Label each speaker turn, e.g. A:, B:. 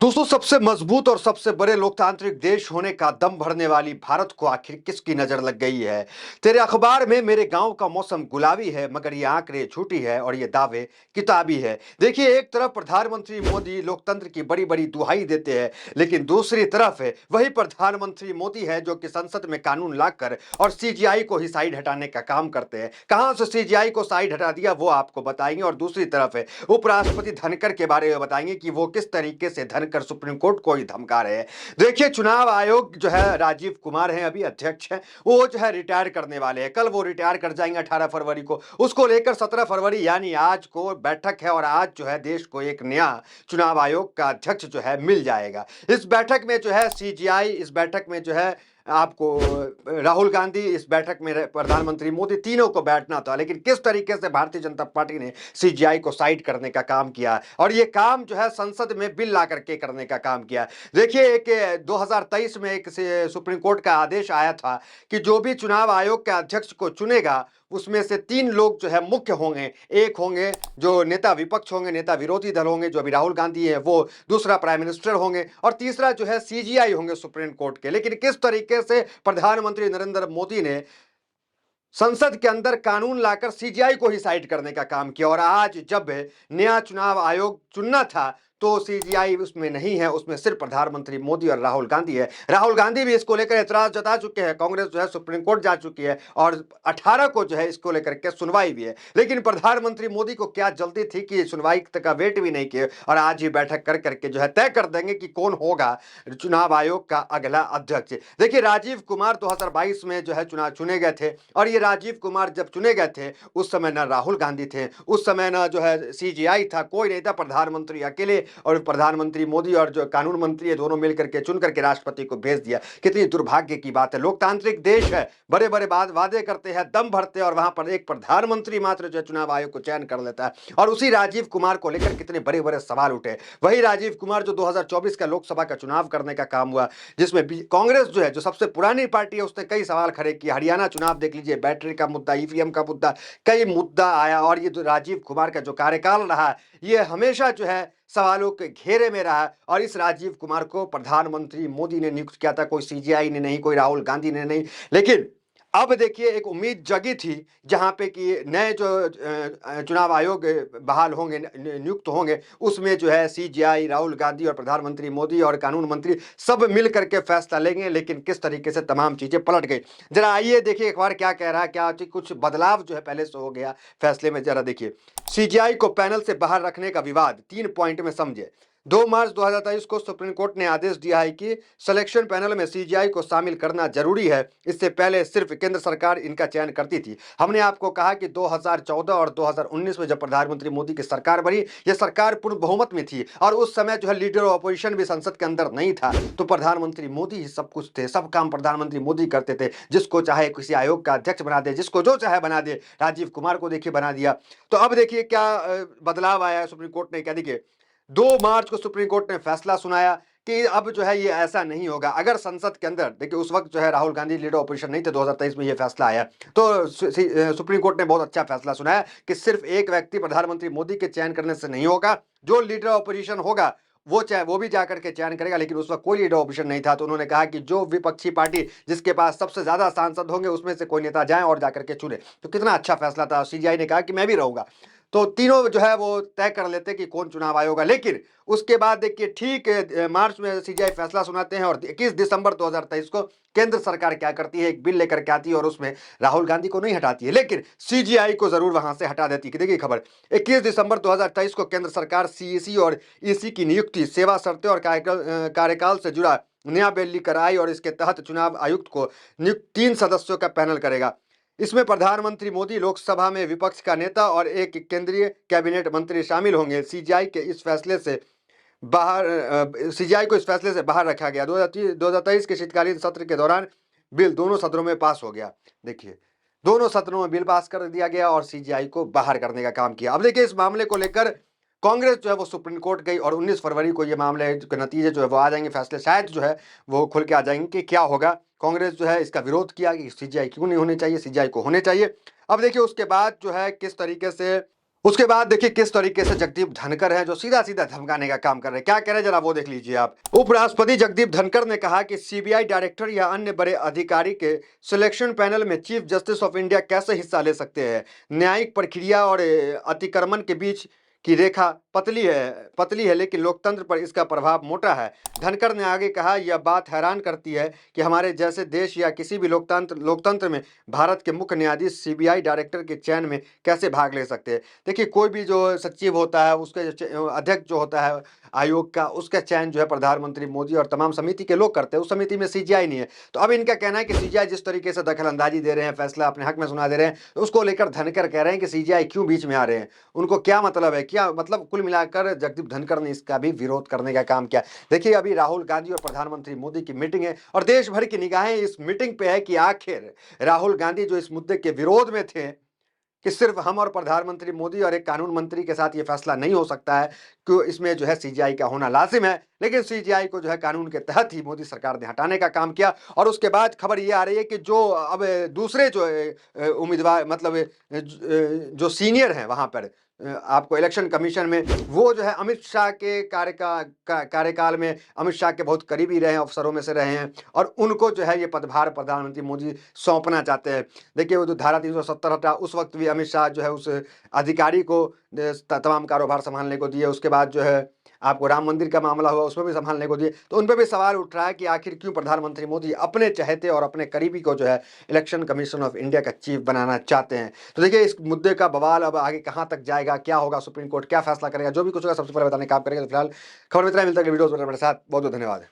A: दोस्तों, सबसे मजबूत और सबसे बड़े लोकतांत्रिक देश होने का दम भरने वाली भारत को आखिर किसकी नजर लग गई है? तेरे अखबार में मेरे गांव का मौसम गुलाबी है, मगर ये आंकड़े झूठी है और ये दावे किताबी है। देखिए, एक तरफ प्रधानमंत्री मोदी लोकतंत्र की बड़ी बड़ी दुहाई देते हैं, लेकिन दूसरी तरफ है वही प्रधानमंत्री मोदी है जो कि संसद में कानून लाकर और सीजीआई को ही साइड हटाने का काम करते हैं। कहां से सीजीआई को साइड हटा दिया वो आपको बताएंगे, और दूसरी तरफ है उपराष्ट्रपति धनखड़ के बारे में बताएंगे कि वो किस तरीके से धनखड़ सुप्रीम कोर्ट को ही धमका रहे हैं। देखिए, चुनाव आयोग जो है, राजीव कुमार हैं अभी अध्यक्ष हैं, वो जो है रिटायर करने वाले हैं। कल वो रिटायर कर जाएंगे 18 फरवरी को। उसको लेकर 17 फरवरी यानी आज को बैठक है, और आज जो है देश को एक नया चुनाव आयोग का अध्यक्ष जो है मिल जाएगा। इस बैठक में जो है सीजीआई, इस बैठक में जो है आपको राहुल गांधी, इस बैठक में प्रधानमंत्री मोदी, तीनों को बैठना था। लेकिन किस तरीके से भारतीय जनता पार्टी ने सीजीआई को साइड करने का काम किया, और ये काम जो है संसद में बिल ला करके करने का काम किया। देखिए, एक 2023 में एक सुप्रीम कोर्ट का आदेश आया था कि जो भी चुनाव आयोग के अध्यक्ष को चुनेगा उसमें से 3 लोग जो है मुख्य होंगे। एक होंगे जो नेता विपक्ष होंगे, नेता विरोधी दल होंगे, जो अभी राहुल गांधी है वो। दूसरा प्राइम मिनिस्टर होंगे, और तीसरा जो है सीजीआई होंगे सुप्रीम कोर्ट के। लेकिन किस तरीके से प्रधानमंत्री नरेंद्र मोदी ने संसद के अंदर कानून लाकर सीजीआई को ही साइड करने का काम किया, और आज जब नया चुनाव आयोग चुनना था तो सीजीआई उसमें नहीं है, उसमें सिर्फ प्रधानमंत्री मोदी और राहुल गांधी है। राहुल गांधी भी इसको लेकर एतराज जता चुके हैं, कांग्रेस जो है सुप्रीम कोर्ट जा चुकी है, और 18 को जो है इसको लेकर के सुनवाई भी है। लेकिन प्रधानमंत्री मोदी को क्या जल्दी थी कि सुनवाई तक का वेट भी नहीं किए, और आज ही बैठक कर करके जो है तय कर देंगे कि कौन होगा चुनाव आयोग का अगला अध्यक्ष। देखिए, राजीव कुमार 2022 में जो है चुनाव चुने गए थे, और ये राजीव कुमार जब चुने गए थे उस समय ना राहुल गांधी थे, उस समय ना जो है सीजीआई था, कोई नहीं था, प्रधानमंत्री अकेले, और प्रधानमंत्री मोदी और जो कानून मंत्री है दोनों मिलकर के चुन करके राष्ट्रपति को भेज दिया। कितनी दुर्भाग्य की बात है। लोकतांत्रिक देश है, बड़े बड़े वादे करते हैं, दम भरते हैं, और वहां पर एक प्रधानमंत्री मात्र जो चुनाव आयोग को चयन कर लेता है। और उसी राजीव कुमार को लेकर कितने बड़े बड़े सवाल उठे। वही राजीव कुमार जो 2024 का लोकसभा का चुनाव करने का काम हुआ, जिसमें कांग्रेस जो है, जो सबसे पुरानी पार्टी है, उसने कई सवाल खड़े किए। हरियाणा चुनाव देख लीजिए, बैटरी का मुद्दा, ईवीएम का मुद्दा, कई मुद्दा आया, और ये जो राजीव कुमार का जो कार्यकाल रहा, ये हमेशा जो है सवालों के घेरे में रहा। और इस राजीव कुमार को प्रधानमंत्री मोदी ने नियुक्त किया था, कोई सीजीआई ने नहीं, कोई राहुल गांधी ने नहीं। लेकिन अब देखिए, एक उम्मीद जगी थी जहां पे कि नए जो चुनाव आयोग बहाल होंगे, नियुक्त होंगे, उसमें जो है सीजीआई, राहुल गांधी और प्रधानमंत्री मोदी और कानून मंत्री सब मिल करके फैसला लेंगे। लेकिन किस तरीके से तमाम चीजें पलट गई, जरा आइए देखिए अखबार क्या कह रहा है, क्या कुछ बदलाव जो है पहले से हो गया फैसले में। जरा देखिए, सीजीआई को पैनल से बाहर रखने का विवाद 3 पॉइंट में समझे। 2 मार्च 2023 को सुप्रीम कोर्ट ने आदेश दिया है कि सिलेक्शन पैनल में सीजीआई को शामिल करना जरूरी है। इससे पहले सिर्फ केंद्र सरकार इनका चयन करती थी। हमने आपको कहा कि 2014 और 2019 में जब प्रधानमंत्री मोदी की सरकार बनी, यह सरकार पूर्ण बहुमत में थी, और उस समय जो है लीडर ऑपोजिशन भी संसद के अंदर नहीं था, तो प्रधानमंत्री मोदी ही सब कुछ थे, सब काम प्रधानमंत्री मोदी करते थे। जिसको चाहे किसी आयोग का अध्यक्ष बना दे, जिसको जो चाहे बना दे। राजीव कुमार को देखिए बना दिया। तो अब देखिए क्या बदलाव आया है सुप्रीम कोर्ट ने, क्या देखिए, 2 मार्च को सुप्रीम कोर्ट ने फैसला सुनाया कि अब जो है ये ऐसा नहीं होगा। अगर संसद के अंदर, देखिए उस वक्त जो है राहुल गांधी लीडर ऑपोजिशन नहीं थे, 2023 में ये फैसला आया, तो सुप्रीम कोर्ट ने बहुत अच्छा फैसला सुनाया कि सिर्फ एक व्यक्ति प्रधानमंत्री मोदी के चयन करने से नहीं होगा, जो लीडर ऑपोजिशन होगा वो चाहे वो भी जाकर के चयन करेगा। लेकिन उस वक्त कोई लीडर ऑपोजिशन नहीं था, तो उन्होंने कहा कि जो विपक्षी पार्टी जिसके पास सबसे ज्यादा सांसद होंगे उसमें से कोई नेता जाए और जाकर के चुने। तो कितना अच्छा फैसला था। सीजीआई ने कहा कि मैं भी रहूंगा, तो तीनों जो है वो तय कर लेते कि कौन चुनाव आयोग होगा। लेकिन उसके बाद देखिए, ठीक मार्च में सीजीआई फैसला सुनाते हैं, और 21 दिसंबर 2023 को केंद्र सरकार क्या करती है, एक बिल लेकर के आती है, और उसमें राहुल गांधी को नहीं हटाती है, लेकिन सीजीआई को जरूर वहां से हटा देती है। देखिए खबर, 21 दिसंबर 2023 को केंद्र सरकार सीईसी और ईसी की नियुक्ति, सेवा शर्तें और कार्यकाल से जुड़ा नया बिल लेकर आई, और इसके तहत चुनाव आयुक्त को नियुक्त 3 सदस्यों का पैनल करेगा। इसमें प्रधानमंत्री मोदी, लोकसभा में विपक्ष का नेता और एक केंद्रीय कैबिनेट मंत्री शामिल होंगे। सीजीआई को इस फैसले से बाहर रखा गया। 2023 के शीतकालीन सत्र के दौरान बिल दोनों सदनों में पास हो गया। देखिए, दोनों सदनों में बिल पास कर दिया गया और सीजीआई को बाहर करने का काम किया। अब देखिए, इस मामले को लेकर कांग्रेस जो है वो सुप्रीम कोर्ट गई, और 19 फरवरी को ये मामले के नतीजे जो है वो आ जाएंगे, फैसले शायद जो है वो खुल के आ जाएंगे कि क्या होगा। कांग्रेस जो है इसका विरोध किया कि सीजीआई क्यों नहीं होने चाहिए, सीजीआई को होने चाहिए। अब देखिए उसके बाद जो है किस तरीके से उसके बाद देखिए किस तरीके से जगदीप धनखड़ हैं जो सीधा सीधा धमकाने का काम कर रहे हैं। क्या कह रहे हैं जरा वो देख लीजिए आप। उपराष्ट्रपति जगदीप धनखड़ ने कहा कि सीबीआई डायरेक्टर या अन्य बड़े अधिकारी के सिलेक्शन पैनल में चीफ जस्टिस ऑफ इंडिया कैसे हिस्सा ले सकते हैं। न्यायिक प्रक्रिया और अतिक्रमण के बीच की रेखा पतली है लेकिन लोकतंत्र पर इसका प्रभाव मोटा है। धनखड़ ने आगे कहा, यह बात हैरान करती है कि हमारे जैसे देश या किसी भी लोकतंत्र में भारत के मुख्य न्यायाधीश सीबीआई डायरेक्टर के चयन में कैसे भाग ले सकते हैं। देखिए कोई भी जो सचिव होता है उसके अध्यक्ष जो होता है आयोग का, उसका चयन जो है प्रधानमंत्री मोदी और तमाम समिति के लोग करते हैं। उस समिति में सीजीआई नहीं है। तो अब इनका कहना है कि सीजीआई जिस तरीके से दखल अंदाजी दे रहे हैं, फैसला अपने हक में सुना दे रहे हैं, उसको लेकर धनखड़ कह रहे हैं कि सीजीआई क्यों बीच में आ रहे हैं, उनको क्या मतलब है, क्या मतलब। कुल मिलाकर जगदीप धनखड़ ने इसका भी विरोध करने का काम किया। देखिए अभी राहुल गांधी और प्रधानमंत्री मोदी की मीटिंग है और देश भर की निगाहें इस मीटिंग पे है कि आखिर राहुल गांधी जो इस मुद्दे के विरोध में थे कि सिर्फ हम और प्रधानमंत्री मोदी और एक कानून मंत्री के साथ ये फैसला नहीं हो सकता है कि इसमें जो है सीजीआई का होना लाजिम है, लेकिन सीजीआई को जो है कानून के तहत ही मोदी सरकार ने हटाने का काम किया। और उसके बाद खबर ये आ रही है कि जो अब दूसरे जो उम्मीदवार मतलब जो सीनियर हैं वहां पर आपको इलेक्शन कमीशन में, वो जो है अमित शाह के कार्यकाल में अमित शाह के बहुत करीबी रहे हैं, अफसरों में से रहे हैं और उनको जो है ये पदभार प्रधानमंत्री मोदी सौंपना चाहते हैं। देखिए वो जो धारा 370 हटा, उस वक्त भी अमित शाह जो है उस अधिकारी को तमाम कारोबार संभालने को दिए। उसके बाद जो है आपको राम मंदिर का मामला हुआ, उसमें भी संभालने को दिए। तो उन पर भी सवाल उठ रहा है कि आखिर क्यों प्रधानमंत्री मोदी अपने चहेते और अपने करीबी को जो है इलेक्शन कमीशन ऑफ इंडिया का चीफ बनाना चाहते हैं। तो देखिए इस मुद्दे का बवाल अब आगे कहां तक जाएगा, क्या होगा, सुप्रीम कोर्ट क्या फैसला करेगा, जो भी कुछ होगा सबसे पहले बताने का काम करेगा। तो फिलहाल खबर में इतना ही, मिलता है वीडियो मेरे साथ। बहुत बहुत धन्यवाद।